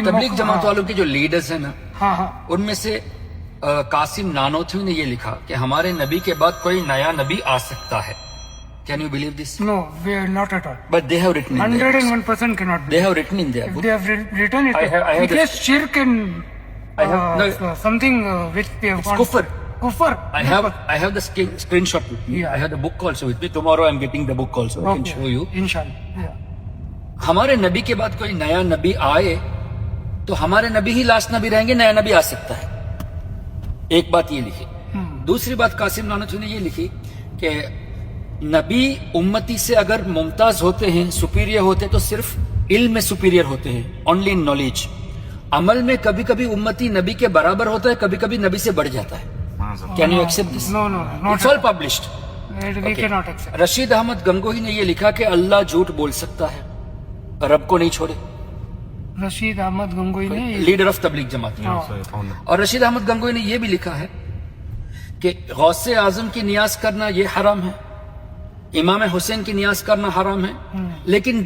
تبلیغ جماعت والوں کے جو لیڈرز ہیں نا، ان میں سے قاسم نانوتوی نے یہ لکھا کہ ہمارے نبی کے بعد کوئی نیا نبی آ سکتا ہے. Can you believe this? No, we are not at all. But they have written in there. 101% cannot be. They have written in there. If they have written it, I have it is shirk and something which they have It's gone- kufr. Kufr. I have the screenshot with me. Yeah. I have the book also with me. Tomorrow I'm getting the book also. I can show you. Inshallah. Yeah. ہمارے نبی کے بعد کوئی نیا نبی آئے تو ہمارے نبی ہی لاسٹ نبی رہیں گے، نیا نبی آ سکتا ہے. ایک بات یہ لکھی. دوسری بات قاسم نانوتوی نے یہ لکھی کہ نبی امتی سے اگر ممتاز ہوتے ہیں، سپیریئر ہوتے تو صرف علم میں سپیریئر ہوتے ہیں، اونلی ان نالج. عمل میں کبھی کبھی امتی نبی کے برابر ہوتا ہے، کبھی کبھی نبی سے بڑھ جاتا ہے. Can you accept this? No, not it's all published. we cannot accept. Rashid Ahmed Gangohi نے یہ لکھا کہ اللہ جھوٹ بول سکتا ہے، رب کو نہیں چھوڑے. رشید احمد گنگوئی نے لیڈر آف تبلیغ جماعت. اور رشید احمد گنگوئی نے یہ بھی لکھا ہے کہ غوث اعظم کی نیاز کرنا یہ حرام ہے، امام حسین کی نیاز کرنا حرام ہے، لیکن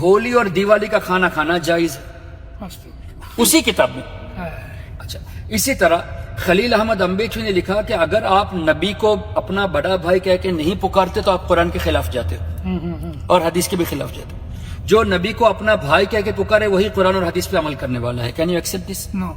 ہولی اور دیوالی کا کھانا کھانا جائز ہے، اسی کتاب میں. اچھا، اسی طرح خلیل احمد امبیچوی نے لکھا کہ اگر آپ نبی کو اپنا بڑا بھائی کہہ کے نہیں پکارتے تو آپ قرآن کے خلاف جاتے ہو اور حدیث کے بھی خلاف جاتے ہو. جو نبی کو اپنا بھائی کہہ کے پکارے وہی قرآن اور حدیث پہ عمل کرنے والا ہے. Can you accept this? No.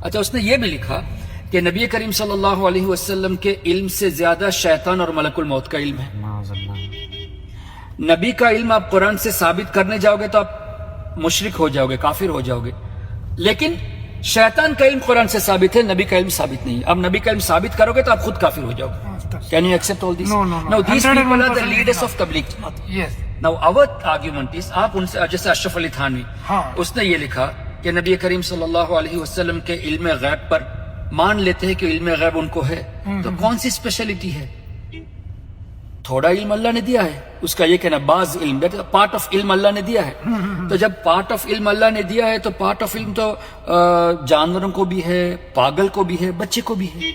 اچھا، اس نے یہ بھی لکھا کہ نبی کریم صلی اللہ علیہ وسلم کے علم سے زیادہ شیطان اور ملک الموت کا علم ہے. نبی کا علم آپ قرآن سے ثابت کرنے جاؤ گے تو آپ مشرک ہو جاؤ گے، کافر ہو جاؤ گے. لیکن شیطان کا علم قرآن سے ثابت ہے، نبی کا علم ثابت نہیں ہے. اب نبی کا علم ثابت کرو گے تو آپ خود کافر ہو جاؤ گے. Can you accept all this? No. Now these people are the 101% leaders not. of Tabligh Jamaat. Yes. Now our argument is آپ ان سے جیسے اشرف علی تھانوی، اس نے یہ لکھا کہ نبی کریم صلی اللہ علیہ وسلم کے علم غیب پر مان لیتے ہیں کہ علم غیب ان کو ہے، تو کون سی اسپیشلٹی ہے؟ تھوڑا علم اللہ نے دیا ہے، اس کا یہ کہنا بعض علم، پارٹ آف علم اللہ نے دیا ہے. تو جب پارٹ آف علم اللہ نے دیا ہے تو پارٹ آف علم تو جانوروں کو بھی ہے، پاگل کو بھی ہے، بچے کو بھی ہے.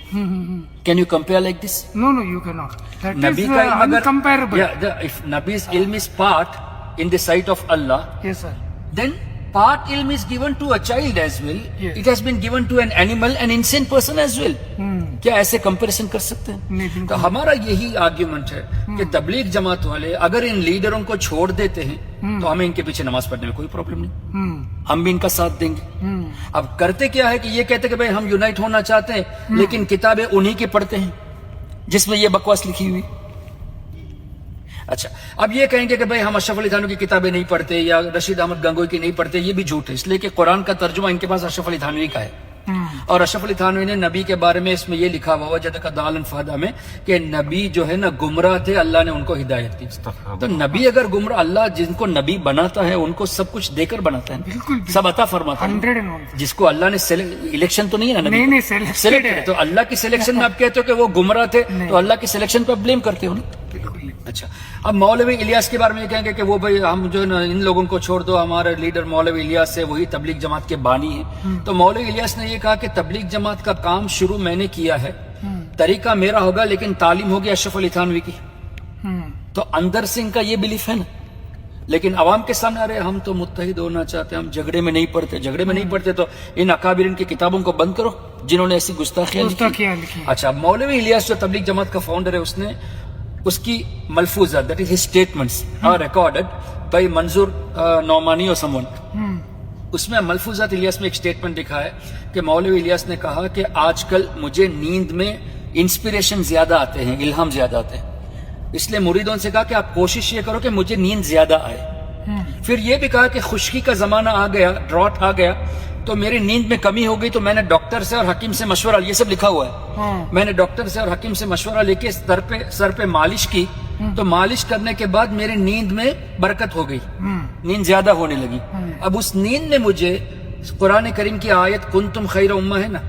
Can you compare like this? No, you cannot. That نبی is کا علم اگر uncomparable. if Nabi's ilm is part in the sight of Allah, Yes, sir. then part ilm is given to a child as well. Yes. It has been given to an animal, an insane person as well. کیا ایسے comparison کر سکتے ہیں؟ نہیں، بالکل. تو ہمارا یہی آرگیومنٹ ہے کہ تبلیغ جماعت والے اگر ان لیڈروں کو چھوڑ دیتے ہیں تو ہمیں ان کے پیچھے نماز پڑھنے میں کوئی پرابلم نہیں، ہم بھی ان کا ساتھ دیں گے. اب کرتے کیا ہے کہ یہ کہتے کہ بھائی ہم یونائٹ ہونا چاہتے ہیں، لیکن کتابیں انہی کی پڑھتے ہیں جس میں یہ بکواس لکھی ہوئی. اچھا، اب یہ کہیں گے کہ بھائی ہم اشرف علی تھانوی کی کتابیں نہیں پڑھتے یا رشید احمد گنگوئی کی نہیں پڑھتے، یہ بھی جھوٹ ہے. اس لیے کہ قرآن کا ترجمہ ان کے پاس اشرف علی تھانوی کا ہے، اور اشرف علی تھانوی نے نبی کے بارے میں اس میں یہ لکھا ہوا وجدک ضالا فہدی میں کہ نبی جو ہے نا گمراہ تھے، اللہ نے ان کو ہدایت دی. تو نبی اگر گمراہ، اللہ جن کو نبی بناتا ہے ان کو سب کچھ دے کر بناتا ہے، بالکل سب عطا فرماتا ہے. 101. جس کو اللہ نے الیکشن تو نہیں ہے نا نبی، نہیں سلیکٹ selected ہے. تو اللہ کی سلیکشن میں آپ کہتے ہو کہ وہ گمراہ تھے تو اللہ کی سلیکشن پہ بلیم کرتے ہو نا. اچھا، اب مولوی الیاس کے بارے میں یہ کہیں گے کہ وہ بھائی ہم جو ہے نا ان لوگوں کو چھوڑ دو، ہمارے لیڈر مولوی الیاس ہے، وہی تبلیغ جماعت کے بانی ہیں. تو مولوی الیاس نے یہ کہا کہ تبلیغ جماعت کا کام شروع میں نے کیا ہے، طریقہ میرا ہوگا لیکن تعلیم ہوگی اشرف علی تھانوی کی. تو اندر سے ان کا یہ بلیف ہے نا، لیکن عوام کے سامنے ارے ہم تو متحد ہونا چاہتے ہیں، ہم جھگڑے میں نہیں پڑتے تو ان اکابرین کی کتابوں کو بند کرو جنہوں نے ایسی گستاخیاں لکھی. اچھا، مولوی الیاس جو تبلیغ جماعت کا فاؤنڈر ہے، اس نے اس کی ملفوظات that is his statements are recorded by Manzoor Nomani اور سم ون. اس میں ملفوظات الیاس میں ایک اسٹیٹمنٹ لکھا ہے کہ مولوی الیاس نے کہا کہ آج کل مجھے نیند میں انسپریشن زیادہ آتے ہیں، الہام زیادہ آتے ہیں، اس لیے مریدوں سے کہا کہ آپ کوشش یہ کرو کہ مجھے نیند زیادہ آئے. پھر یہ بھی کہا کہ خشکی کا زمانہ آ گیا، ڈراٹ آ گیا، تو میری نیند میں کمی ہو گئی، تو میں نے ڈاکٹر سے اور حکیم سے مشورہ، یہ سب لکھا ہوا ہے، میں نے ڈاکٹر سے اور حکیم سے مشورہ لے کے سر پہ مالش کی، تو مالش کرنے کے بعد میری نیند میں برکت ہو گئی، نیند زیادہ ہونے لگی. اب اس نیند میں مجھے قرآن کریم کی آیت کنتم خیر امہ ہے نا،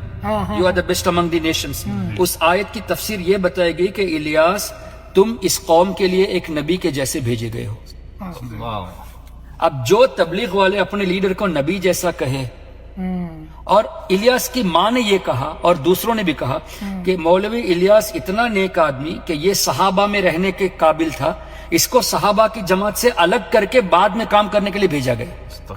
you are the best among the nations, اس آیت کی تفسیر یہ بتائے گئی کہ الیاس تم اس قوم کے لیے ایک نبی کے جیسے بھیجے گئے ہو. اب جو تبلیغ والے اپنے لیڈر کو نبی جیسا کہے، اور الیاس کی ماں نے یہ کہا اور دوسروں نے بھی کہا کہ مولوی الیاس اتنا نیک آدمی کہ یہ صحابہ میں رہنے کے قابل تھا، اس کو صحابہ کی جماعت سے الگ کر کے بعد میں کام کرنے کے لیے بھیجا گیا.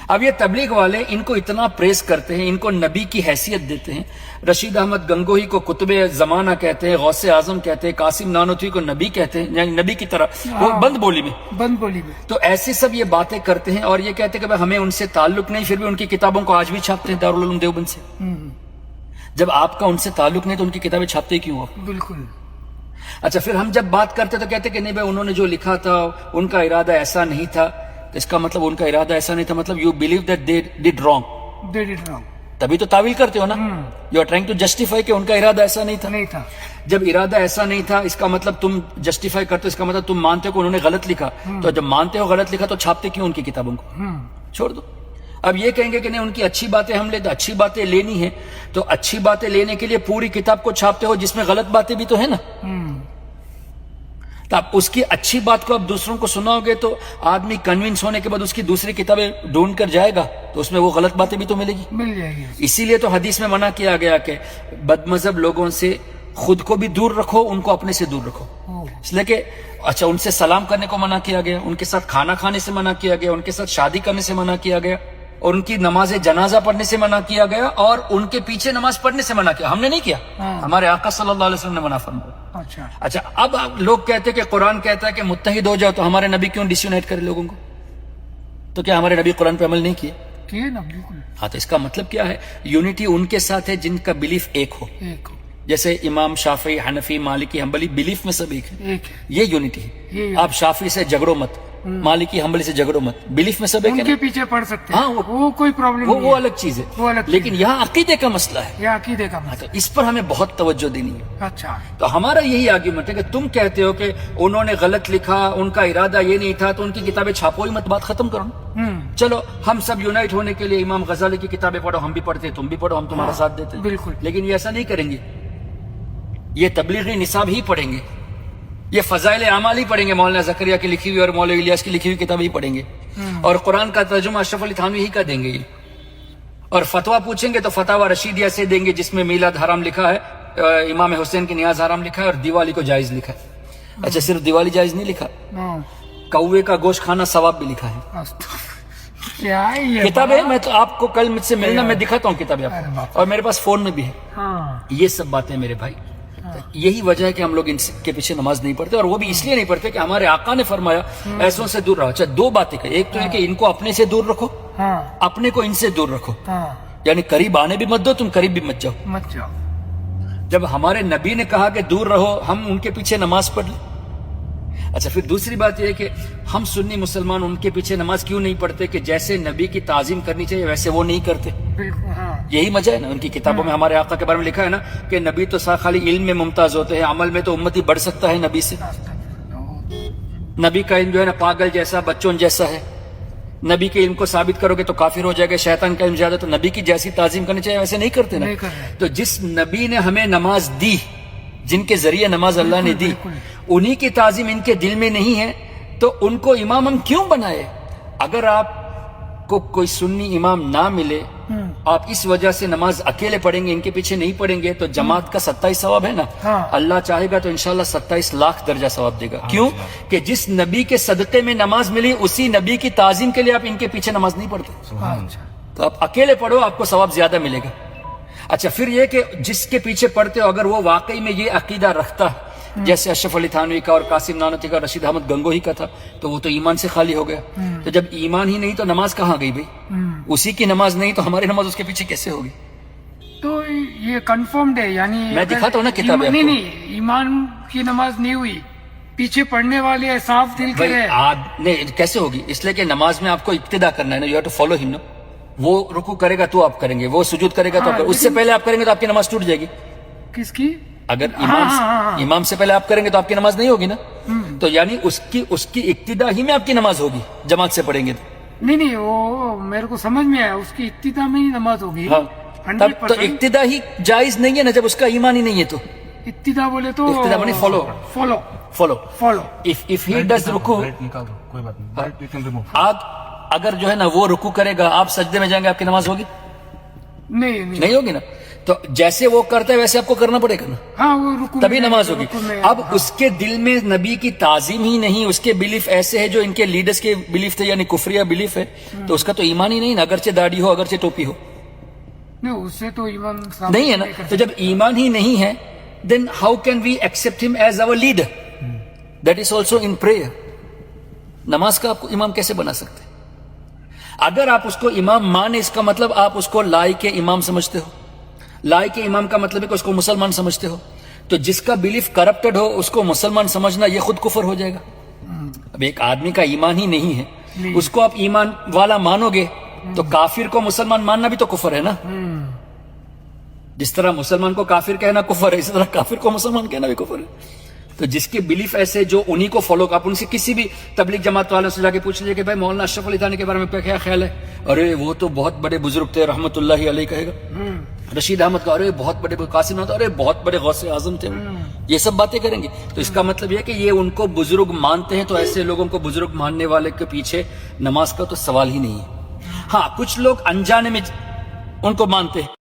اب یہ تبلیغ والے ان کو اتنا پریس کرتے ہیں، ان کو نبی کی حیثیت دیتے ہیں، رشید احمد گنگوہی کو قطب زمانہ کہتے ہیں، غوث اعظم کہتے ہیں، قاسم نانوتوی کو نبی کہتے ہیں، یعنی نبی کی طرح، وہ بند بولی میں. تو ایسی سب یہ باتیں کرتے ہیں اور یہ کہتے ہیں کہ بھائی ہمیں ان سے تعلق نہیں، پھر بھی ان کی کتابوں کو آج بھی چھاپتے ہیں دارالعلوم دیوبند سے. جب آپ کا ان سے تعلق نہیں تو ان کی کتابیں چھاپتے ہی کیوں آپ؟ بالکل. اچھا پھر ہم جب بات کرتے تو کہتے کہ نہیں بھائی انہوں نے جو لکھا تھا ان کا ارادہ ایسا نہیں تھا. تو اس کا مطلب ان کا ارادہ ایسا نہیں تھا، مطلب you believe that they did wrong. تبھی تو تعویل کرتے ہو نا. You are trying to justify کہ ان کا ارادہ ایسا نہیں تھا. جب ارادہ ایسا نہیں تھا اس کا مطلب تم جسٹیفائی کرتے ہو، اس کا مطلب تم مانتے ہو کہ انہوں نے غلط لکھا. تو جب مانتے ہو غلط لکھا تو چھاپتے کیوں ان کی کتابوں کو؟ چھوڑ دو. اب یہ کہیں گے کہ نہیں ان کی اچھی باتیں ہم لیتے، اچھی باتیں لینی ہے تو اچھی باتیں لینے کے لیے پوری کتاب کو چھاپتے ہو جس میں غلط باتیں بھی تو ہے نا. تو آپ اس کی اچھی بات کو اب دوسروں کو سناؤ گے تو آدمی کنونس ہونے کے بعد اس کی دوسری کتابیں ڈھونڈ کر جائے گا تو اس میں وہ غلط باتیں بھی تو مل جائے گی. اسی لیے تو حدیث میں منع کیا گیا کہ بد مذہب لوگوں سے خود کو بھی دور رکھو، ان کو اپنے سے دور رکھو. اس لیے کہ اچھا ان سے سلام کرنے کو منع کیا گیا، ان کے ساتھ کھانا کھانے سے منع کیا گیا، ان کے ساتھ شادی کرنے سے منع کیا گیا، اور ان کی نماز جنازہ پڑھنے سے منع کیا گیا، اور ان کے پیچھے نماز پڑھنے سے منع کیا. ہم نے نہیں کیا، ہمارے آقا صلی اللہ علیہ وسلم نے منع فرمایا. اچھا اب لوگ کہتے کہ قرآن کہتا ہے کہ متحد ہو جاؤ، تو ہمارے نبی کیوں ڈسیونائٹ کرے لوگوں کو؟ تو کیا ہمارے نبی قرآن پہ عمل نہیں کیے؟ ہاں تو اس کا مطلب کیا ہے؟ یونٹی ان کے ساتھ ہے جن کا بلیف ایک ہو. جیسے امام شافعی، حنفی، مالکی، حنبلی بلیف میں سب ایک ہے. یہ یونٹی ہے. آپ شافعی سے جھگڑو مت، مالکی حنبلی سے جھگڑو مت، بلیف میں سب ایک ہے. ان کے پیچھے پڑھ سکتے ہیں، وہ کوئی پرابلم نہیں، وہ الگ چیز ہے. لیکن یہاں عقیدے کا مسئلہ ہے، مسئلہ. تو اس پر ہمیں بہت توجہ دینی ہے. اچھا تو ہمارا یہی آرگیومنٹ ہے کہ تم کہتے ہو کہ انہوں نے غلط لکھا، ان کا ارادہ یہ نہیں تھا، تو ان کی کتابیں چھاپو ہی مت، بات ختم کرو. چلو ہم سب یونائٹ ہونے کے لیے امام غزالی کی کتابیں پڑھو، ہم بھی پڑھتے ہیں، تم بھی پڑھو، ہم تمہارا ساتھ دیتے ہیں. بالکل. لیکن یہ ایسا نہیں کریں گے. یہ تبلیغی نصاب ہی پڑھیں گے، یہ فضائل اعمال ہی پڑھیں گے، مولانا زکریا کی لکھی ہوئی اور مولوی الیاس کی لکھی ہوئی کتابیں ہی پڑھیں گے، اور قرآن کا ترجمہ اشرف علی تھانوی ہی کا دیں گے. اور فتویٰ پوچھیں گے تو فتاوی رشیدیہ سے دیں گے جس میں میلاد حرام لکھا ہے، امام حسین کی نیاز حرام لکھا ہے، اور دیوالی کو جائز لکھا ہے. اچھا صرف دیوالی جائز نہیں لکھا، کوے کا گوشت کھانا ثواب بھی لکھا ہے. کتاب ہے، میں تو آپ کو کل مجھ سے ملنا، میں دکھاتا ہوں کتابیں آپ کو، اور میرے پاس فون میں بھی ہے. یہ سب باتیں میرے بھائی، یہی وجہ ہے کہ ہم لوگ ان کے پیچھے نماز نہیں پڑھتے، اور وہ بھی اس لیے نہیں پڑھتے کہ ہمارے آقا نے فرمایا ایسوں سے دور رہو. اچھا دو باتیں کہ ایک تو ہے کہ ان کو اپنے سے دور رکھو، اپنے کو ان سے دور رکھو، یعنی قریب آنے بھی مت دو، تم قریب بھی مت جاؤ. جب ہمارے نبی نے کہا کہ دور رہو، ہم ان کے پیچھے نماز پڑھ لیں. اچھا پھر دوسری بات یہ ہے کہ ہم سنی مسلمان ان کے پیچھے نماز کیوں نہیں پڑھتے کہ جیسے نبی کی تعظیم کرنی چاہیے ویسے وہ نہیں کرتے. یہی وجہ ہے نا. ان کی کتابوں میں ہمارے آقا کے بارے میں لکھا ہے نا کہ نبی تو خالی علم میں ممتاز ہوتے ہیں، عمل میں تو امتی بڑھ سکتا ہے نبی سے. نبی کا علم جو ہے نا پاگل جیسا، بچوں جیسا ہے. نبی کے علم کو ثابت کرو گے تو کافر ہو جائے گا. شیطان کا علم زیادہ، تو نبی کی جیسی تعظیم کرنی چاہیے ویسے نہیں کرتے نا. تو جس نبی نے ہمیں نماز دی، جن کے ذریعے نماز اللہ نے دی، انہی کی تعظیم ان کے دل میں نہیں ہے تو ان کو امام ہم کیوں بنائے؟ اگر آپ کو کوئی سنی امام نہ ملے، آپ اس وجہ سے نماز اکیلے پڑھیں گے، ان کے پیچھے نہیں پڑھیں گے، تو جماعت کا 27 ثواب ہے نا. اللہ چاہے گا تو انشاءاللہ 27 لاکھ درجہ ثواب دے گا. کیوں کہ جس نبی کے صدقے میں نماز ملی، اسی نبی کی تعظیم کے لیے آپ ان کے پیچھے نماز نہیں پڑھتے. تو آپ اکیلے پڑھو، آپ کو ثواب زیادہ ملے گا. اچھا پھر یہ کہ جس کے پیچھے پڑھتے ہو اگر وہ واقعی میں یہ عقیدہ رکھتا جیسے اشرف علی تھانوی کا اور قاسم نانوتوی کا، رشید احمد گنگوہی کا تھا، تو وہ تو ایمان سے خالی ہو گیا. تو جب ایمان ہی نہیں تو نماز کہاں گئی بھائی؟ اسی کی نماز نہیں تو ہماری نماز اس کے پیچھے کیسے ہوگی؟ تو یہ کنفرمڈ ہے، یعنی میں دکھاتا ہوں نا کتاب. نہیں ایمان کی نماز نہیں ہوئی، پیچھے پڑھنے والے صاف دل کے نہیں کیسے ہوگی؟ اس لیے کہ نماز میں آپ کو ابتدا کرنا ہے نا، یو ہیو ٹو فالو ہم. وہ رکوع کرے گا تو آپ کریں گے، وہ سجود کرے گا تو آپ، اس سے پہلے آپ کریں گے تو آپ کی نماز ٹوٹ جائے گی. کس کی؟ اگر امام سے پہلے آپ کریں گے تو آپ کی نماز نہیں ہوگی نا. تو یعنی اس کی ابتدا ہی میں آپ کی نماز ہوگی جماعت سے پڑھیں گے تو. نہیں وہ میرے کو سمجھ میں آیا، اس کی ابتدا میں ہی نماز ہوگی. تب تو ابتدا ہی جائز نہیں ہے نا جب اس کا ایمان ہی نہیں ہے. تو ابتدا بولے تو ابتدا بنی فالو. If he does رکوع، اگر جو ہے نا وہ رکوع کرے گا، آپ سجدے میں جائیں گے، آپ کی نماز ہوگی؟ نہیں ہوگی نا. تو جیسے وہ کرتا ہے ویسے آپ کو کرنا پڑے گا نا, ہاں وہ رکو تبھی میں- نماز ہوگی. رکو میں- اب اس کے دل میں نبی کی تعظیم ہی نہیں, اس کے بلیف ایسے ہے جو ان کے لیڈرز کے بلیف تھے, یعنی کفریہ بلیف ہے, تو اس کا تو ایمان ہی نہیں نا, اگرچہ داڑھی ہو اگرچہ ٹوپی ہو, نہیں اس سے تو ایمان ثابت نہیں ہے نا. کر تو جب ایمان ہی نہیں ہے, then how can we accept him as our leader? That is also in prayer. نماز کا آپ کو امام کیسے بنا سکتے ہیں؟ اگر آپ اس کو امام مانے, اس کا مطلب آپ اس کو لائق امام سمجھتے ہو. لائق امام کا مطلب ہے کہ اس کو مسلمان سمجھتے ہو. تو جس کا بلیف کرپٹڈ ہو اس کو مسلمان سمجھنا یہ خود کفر ہو جائے گا. اب ایک آدمی کا ایمان ہی نہیں ہے, اس کو آپ ایمان والا مانو گے تو کافر کو مسلمان ماننا بھی تو کفر ہے نا. جس طرح مسلمان کو کافر کہنا کفر ہے, اس طرح کافر کو مسلمان کہنا بھی کفر ہے. تو جس کے بلیف ایسے جو انہی کو فالو, آپ ان سے کسی بھی تبلیغ جماعت والوں سے جا کے پوچھ لیجیے کہ بھائی مولانا اشرف علی تھانوی کے بارے میں کیا خیال ہے, ارے وہ تو بہت بڑے بزرگ تھے رحمت اللہ علیہ کہے گا. رشید احمد کا ارے بہت بڑے, قاسم احمد ارے بہت بڑے غوث اعظم تھے, یہ سب باتیں کریں گے. تو اس کا مطلب یہ ہے کہ یہ ان کو بزرگ مانتے ہیں, تو ایسے لوگوں کو بزرگ ماننے والے کے پیچھے نماز کا تو سوال ہی نہیں ہے. ہاں کچھ لوگ انجانے میں ان کو مانتے ہیں.